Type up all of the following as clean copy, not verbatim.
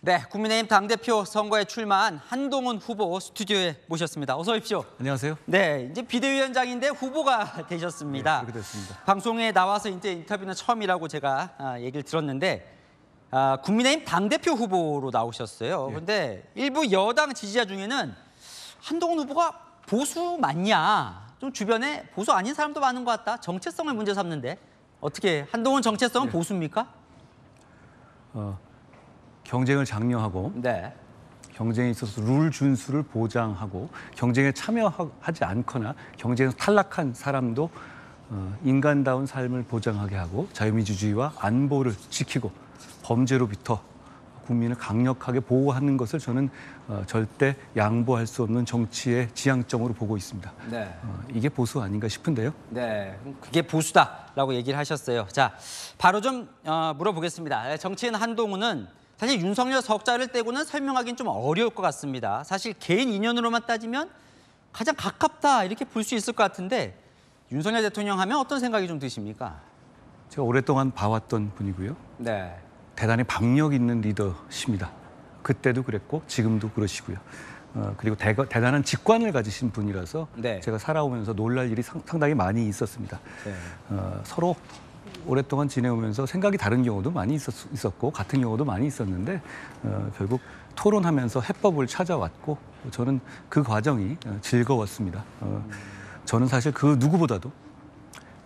네, 국민의힘 당대표 선거에 출마한 한동훈 후보 스튜디오에 모셨습니다. 어서 오십시오. 안녕하세요. 네, 이제 비대위원장인데 후보가 되셨습니다. 네, 그렇게 됐습니다. 방송에 나와서 이제 인터뷰는 처음이라고 제가 얘기를 들었는데 국민의힘 당대표 후보로 나오셨어요. 그런데 일부 여당 지지자 중에는 한동훈 후보가 보수 맞냐? 좀 주변에 보수 아닌 사람도 많은 것 같다. 정체성을 문제 삼는데 어떻게 한동훈 정체성은 보수입니까? 경쟁을 장려하고 네. 경쟁에 있어서 룰 준수를 보장하고 경쟁에 참여하지 않거나 경쟁에서 탈락한 사람도 인간다운 삶을 보장하게 하고 자유민주주의와 안보를 지키고 범죄로부터 국민을 강력하게 보호하는 것을 저는 절대 양보할 수 없는 정치의 지향점으로 보고 있습니다. 네. 이게 보수 아닌가 싶은데요. 네, 그게 보수다라고 얘기를 하셨어요. 자, 바로 좀 물어보겠습니다. 정치인 한동훈은 사실 윤석열 석자를 떼고는 설명하기는 좀 어려울 것 같습니다. 사실 개인 인연으로만 따지면 가장 가깝다 이렇게 볼 수 있을 것 같은데 윤석열 대통령 하면 어떤 생각이 좀 드십니까? 제가 오랫동안 봐왔던 분이고요. 네. 대단히 박력 있는 리더십니다. 그때도 그랬고 지금도 그러시고요. 그리고 대단한 직관을 가지신 분이라서 네. 제가 살아오면서 놀랄 일이 상당히 많이 있었습니다. 네. 서로 오랫동안 지내오면서 생각이 다른 경우도 많이 있었고 같은 경우도 많이 있었는데 결국 토론하면서 해법을 찾아왔고 저는 그 과정이 즐거웠습니다. 저는 사실 그 누구보다도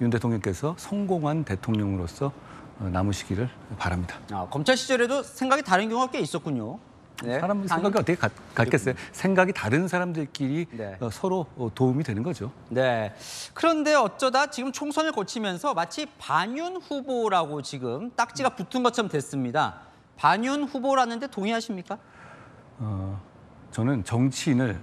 윤 대통령께서 성공한 대통령으로서 남으시기를 바랍니다. 검찰 시절에도 생각이 다른 경우가 꽤 있었군요. 네. 사람 생각이 어떻게 같겠어요? 생각이 다른 사람들끼리 네. 서로 도움이 되는 거죠. 네. 그런데 어쩌다 지금 총선을 거치면서 마치 반윤 후보라고 지금 딱지가 붙은 것처럼 됐습니다. 반윤 후보라는데 동의하십니까? 저는 정치인을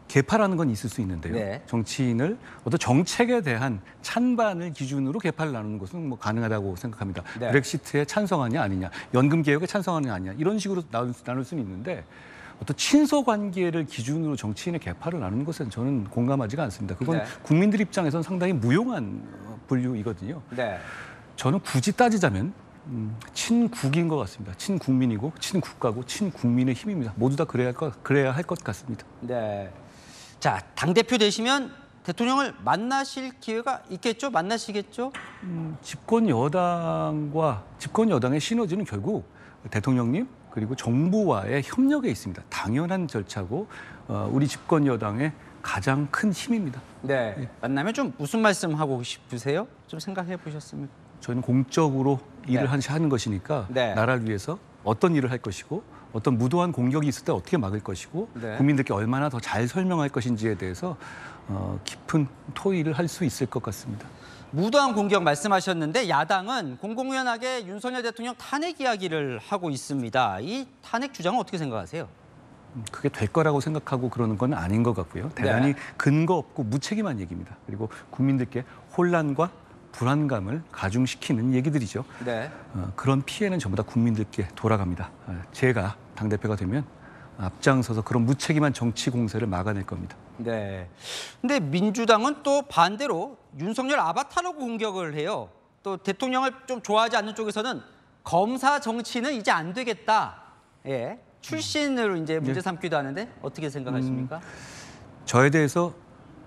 개파라는 건 있을 수 있는데요. 네. 정치인을 어떤 정책에 대한 찬반을 기준으로 개파를 나누는 것은 뭐 가능하다고 생각합니다. 네. 브렉시트에 찬성하냐 아니냐, 연금 개혁에 찬성하냐 아니냐 이런 식으로 나눌 수는 있는데 어떤 친소 관계를 기준으로 정치인의 개파를 나누는 것은 저는 공감하지가 않습니다. 그건 네. 국민들 입장에서는 상당히 무용한 분류이거든요. 네. 저는 굳이 따지자면 친국인 것 같습니다. 친국민이고 친국가고 친국민의 힘입니다. 모두 다 그래야 할 것 같습니다. 네. 자, 당대표 되시면 대통령을 만나실 기회가 있겠죠? 만나시겠죠? 집권 여당의 시너지는 결국 대통령님 그리고 정부와의 협력에 있습니다. 당연한 절차고 우리 집권 여당의 가장 큰 힘입니다. 네. 만나면 좀 무슨 말씀하고 싶으세요? 좀 생각해 보셨습니까? 저희는 공적으로 일을 네. 하는 것이니까 네. 나라를 위해서 어떤 일을 할 것이고 어떤 무도한 공격이 있을 때 어떻게 막을 것이고 네. 국민들께 얼마나 더 잘 설명할 것인지에 대해서 깊은 토의를 할 수 있을 것 같습니다. 무도한 공격 말씀하셨는데 야당은 공공연하게 윤석열 대통령 탄핵 이야기를 하고 있습니다. 이 탄핵 주장은 어떻게 생각하세요? 그게 될 거라고 생각하고 그러는 건 아닌 것 같고요. 대단히 네. 근거 없고 무책임한 얘기입니다. 그리고 국민들께 혼란과 불안감을 가중시키는 얘기들이죠. 네. 그런 피해는 전부 다 국민들께 돌아갑니다. 제가 당대표가 되면 앞장서서 그런 무책임한 정치 공세를 막아낼 겁니다. 네. 근데 민주당은 또 반대로 윤석열 아바타라고 공격을 해요. 또 대통령을 좀 좋아하지 않는 쪽에서는 검사 정치는 이제 안 되겠다. 예. 출신으로 이제 문제 삼기도 하는데 어떻게 생각하십니까? 저에 대해서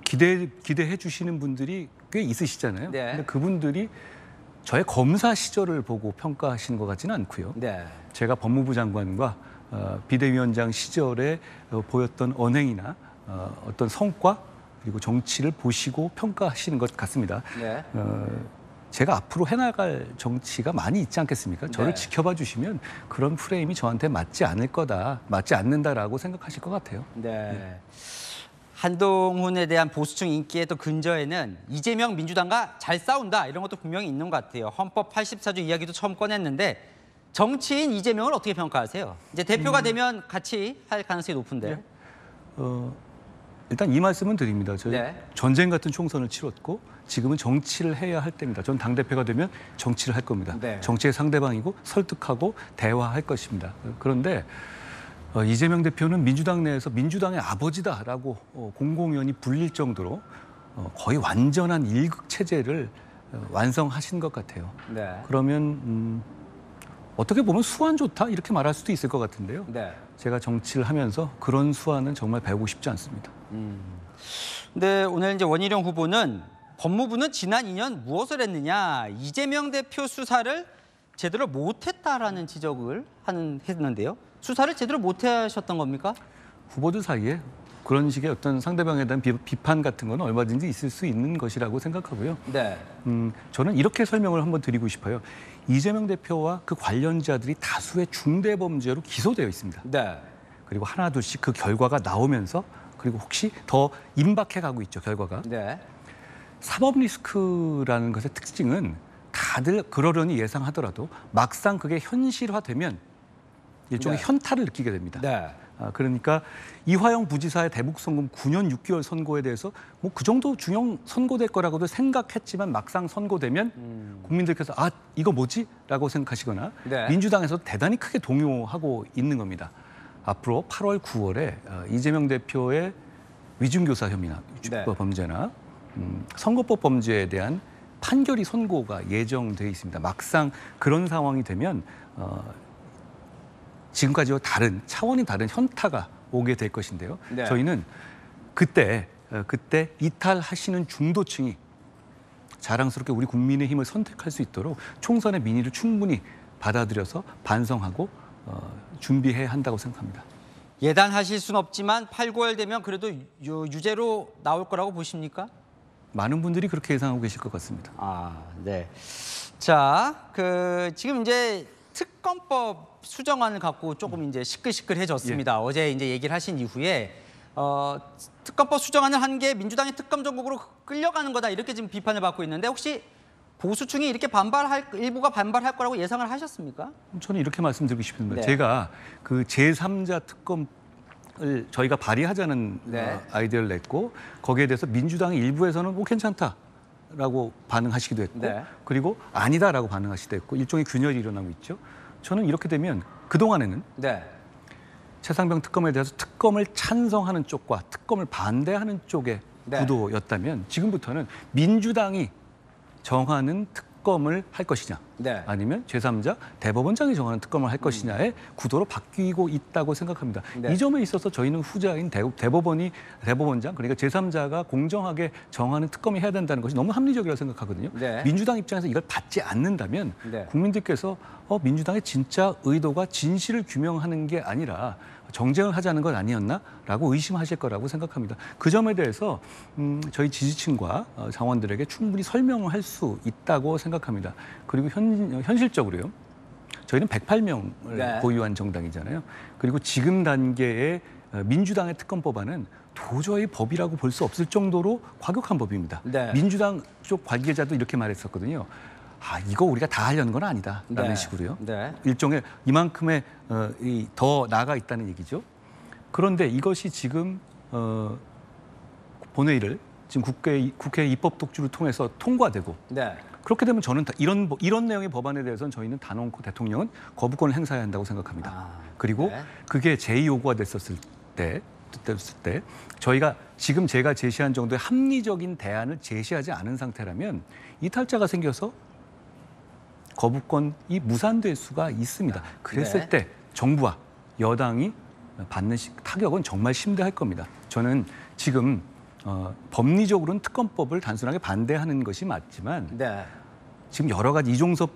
기대해 주시는 분들이 꽤 있으시잖아요. 네. 근데 그분들이 저의 검사 시절을 보고 평가하시는 것 같지는 않고요. 네. 제가 법무부 장관과 비대위원장 시절에 보였던 언행이나 어떤 성과 그리고 정치를 보시고 평가하시는 것 같습니다. 네. 제가 앞으로 해나갈 정치가 많이 있지 않겠습니까? 저를 네. 지켜봐 주시면 그런 프레임이 저한테 맞지 않는다라고 생각하실 것 같아요. 네. 한동훈에 대한 보수층 인기의 또 근저에는 이재명 민주당과 잘 싸운다 이런 것도 분명히 있는 것 같아요. 헌법 84조 이야기도 처음 꺼냈는데 정치인 이재명을 어떻게 평가하세요? 이제 대표가 되면 같이 할 가능성이 높은데. 일단 이 말씀은 드립니다. 저희 네. 전쟁 같은 총선을 치렀고 지금은 정치를 해야 할 때입니다. 전 당대표가 되면 정치를 할 겁니다. 네. 정치의 상대방이고 설득하고 대화할 것입니다. 그런데 이재명 대표는 민주당 내에서 민주당의 아버지다라고 공공연히 불릴 정도로 거의 완전한 일극 체제를 완성하신 것 같아요. 네. 그러면 어떻게 보면 수완 좋다 이렇게 말할 수도 있을 것 같은데요. 네. 제가 정치를 하면서 그런 수완은 정말 배우고 싶지 않습니다. 근데 오늘 이제 원희룡 후보는 법무부는 지난 2년 무엇을 했느냐, 이재명 대표 수사를 제대로 못했다라는 지적을 했는데요. 수사를 제대로 못하셨던 겁니까? 후보들 사이에 그런 식의 어떤 상대방에 대한 비판 같은 건 얼마든지 있을 수 있는 것이라고 생각하고요. 네. 저는 이렇게 설명을 한번 드리고 싶어요. 이재명 대표와 그 관련자들이 다수의 중대범죄로 기소되어 있습니다. 네. 그리고 하나둘씩 그 결과가 나오면서 그리고 혹시 더 임박해 가고 있죠, 결과가. 네. 사법 리스크라는 것의 특징은 다들 그러려니 예상하더라도 막상 그게 현실화되면 일종의 네. 현타를 느끼게 됩니다. 네. 그러니까 이화영 부지사의 대북송금 9년 6개월 선고에 대해서 뭐 그 정도 중형 선고될 거라고도 생각했지만 막상 선고되면 국민들께서 아 이거 뭐지? 라고 생각하시거나 네. 민주당에서 대단히 크게 동요하고 있는 겁니다. 앞으로 8월 9월에 이재명 대표의 위중교사 혐의나 네. 범죄나 선거법 범죄에 대한 판결이 선고가 예정돼 있습니다. 막상 그런 상황이 되면 지금까지와 다른 차원이 다른 현타가 오게 될 것인데요. 네. 저희는 그때 이탈하시는 중도층이 자랑스럽게 우리 국민의힘을 선택할 수 있도록 총선의 민의를 충분히 받아들여서 반성하고 준비해야 한다고 생각합니다. 예단하실 순 없지만 8, 9월 되면 그래도 유죄로 나올 거라고 보십니까? 많은 분들이 그렇게 예상하고 계실 것 같습니다. 아, 네. 자, 지금 이제 특검법 수정안을 갖고 조금 이제 시끌시끌해졌습니다. 어제 이제 얘기를 하신 이후에 특검법 수정안을 한 게 민주당의 특검 정국으로 끌려가는 거다 이렇게 지금 비판을 받고 있는데 혹시 보수층이 이렇게 일부가 반발할 거라고 예상을 하셨습니까? 저는 이렇게 말씀드리고 싶습니다. 네. 제가 그 제3자 특검을 저희가 발의하자는 네. 아이디어를 냈고 거기에 대해서 민주당의 일부에서는 뭐 괜찮다라고 반응하시기도 했고 네. 그리고 아니다라고 반응하시기도 했고 일종의 균열이 일어나고 있죠. 저는 이렇게 되면 그동안에는 네. 최상병 특검에 대해서 특검을 찬성하는 쪽과 특검을 반대하는 쪽의 네. 구도였다면 지금부터는 민주당이 정하는 특검을 할 것이냐 네. 아니면 제3자 대법원장이 정하는 특검을 할 것이냐의 구도로 바뀌고 있다고 생각합니다. 네. 이 점에 있어서 저희는 후자인 대법원장 그러니까 제3자가 공정하게 정하는 특검이 해야 된다는 것이 너무 합리적이라고 생각하거든요. 네. 민주당 입장에서 이걸 받지 않는다면 네. 국민들께서 민주당의 진짜 의도가 진실을 규명하는 게 아니라 정쟁을 하자는 것 아니었나라고 의심하실 거라고 생각합니다. 그 점에 대해서 저희 지지층과 당원들에게 충분히 설명을 할 수 있다고 생각합니다. 그리고 현실적으로요. 저희는 108명을 네. 보유한 정당이잖아요. 그리고 지금 단계의 민주당의 특검법안은 도저히 법이라고 볼 수 없을 정도로 과격한 법입니다. 네. 민주당 쪽 관계자도 이렇게 말했었거든요. 이거 우리가 다 하려는 건 아니다라는 네. 식으로요. 네. 일종의 이만큼의 더 나아가 있다는 얘기죠. 그런데 이것이 지금 본회의를 지금 국회 입법 독주를 통해서 통과되고 네. 그렇게 되면 저는 이런 내용의 법안에 대해서는 저희는 단언코 대통령은 거부권을 행사해야 한다고 생각합니다. 그리고 네. 그게 제2요구가 됐을 때 저희가 지금 제가 제시한 정도의 합리적인 대안을 제시하지 않은 상태라면 이탈자가 생겨서 거부권이 무산될 수가 있습니다. 그랬을 네. 때 정부와 여당이 받는 타격은 정말 심대할 겁니다. 저는 지금 법리적으로는 특검법을 단순하게 반대하는 것이 맞지만 네. 지금 여러 가지 이종섭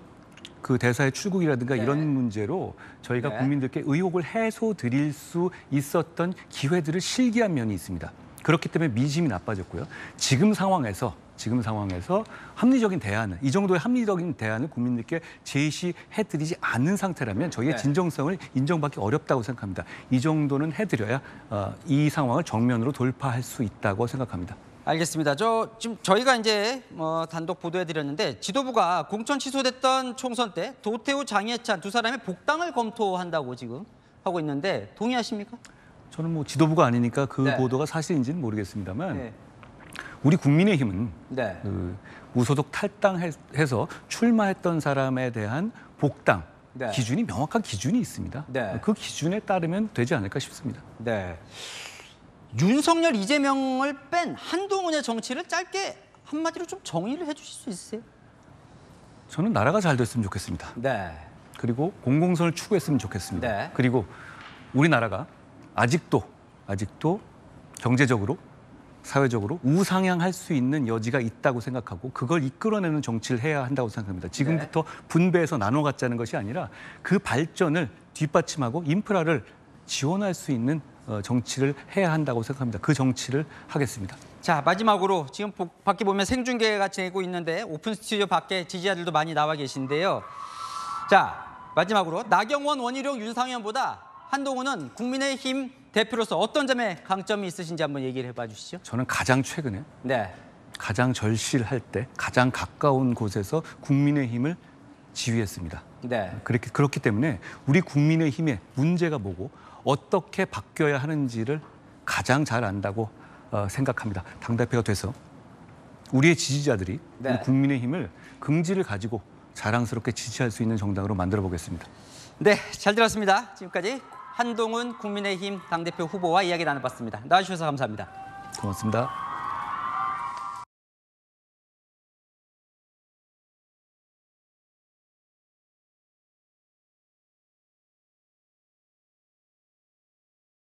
그 대사의 출국이라든가 네. 이런 문제로 저희가 네. 국민들께 의혹을 해소드릴 수 있었던 기회들을 실기한 면이 있습니다. 그렇기 때문에 민심이 나빠졌고요. 지금 상황에서 합리적인 대안을 이 정도의 합리적인 대안을 국민들께 제시해드리지 않는 상태라면 저희의 네. 진정성을 인정받기 어렵다고 생각합니다. 이 정도는 해드려야 이 상황을 정면으로 돌파할 수 있다고 생각합니다. 알겠습니다. 지금 저희가 이제 단독 보도해드렸는데 지도부가 공천 취소됐던 총선 때 도태우, 장해찬 두 사람의 복당을 검토한다고 지금 하고 있는데 동의하십니까? 저는 뭐 지도부가 아니니까 그 네. 보도가 사실인지는 모르겠습니다만 네. 우리 국민의힘은 네. 무소속 탈당해서 출마했던 사람에 대한 복당 네. 기준이 명확한 기준이 있습니다. 네. 그 기준에 따르면 되지 않을까 싶습니다. 네. 윤석열, 이재명을 뺀 한동훈의 정치를 짧게 한마디로 좀 정의를 해주실 수 있으세요? 저는 나라가 잘 됐으면 좋겠습니다. 네. 그리고 공공선을 추구했으면 좋겠습니다. 네. 그리고 우리나라가 아직도 경제적으로 사회적으로 우상향할 수 있는 여지가 있다고 생각하고 그걸 이끌어내는 정치를 해야 한다고 생각합니다. 지금부터 분배해서 나눠 갖자는 것이 아니라 그 발전을 뒷받침하고 인프라를 지원할 수 있는 정치를 해야 한다고 생각합니다. 그 정치를 하겠습니다. 자, 마지막으로 지금 밖에 보면 생중계가 되고 있는데 오픈 스튜디오 밖에 지지자들도 많이 나와 계신데요. 자, 마지막으로 나경원, 원희룡, 윤상현보다 한동훈은 국민의힘 대표로서 어떤 점에 강점이 있으신지 한번 얘기를 해봐 주시죠. 저는 가장 최근에 네. 가장 절실할 때 가장 가까운 곳에서 국민의힘을 지휘했습니다. 네. 그렇기 때문에 우리 국민의힘의 문제가 뭐고 어떻게 바뀌어야 하는지를 가장 잘 안다고 생각합니다. 당대표가 돼서 우리의 지지자들이 네. 우리 국민의힘을 긍지를 가지고 자랑스럽게 지지할 수 있는 정당으로 만들어 보겠습니다. 네, 잘 들었습니다. 지금까지 한동훈 국민의힘 당대표 후보와 이야기 나눠봤습니다. 나와주셔서 감사합니다. 고맙습니다.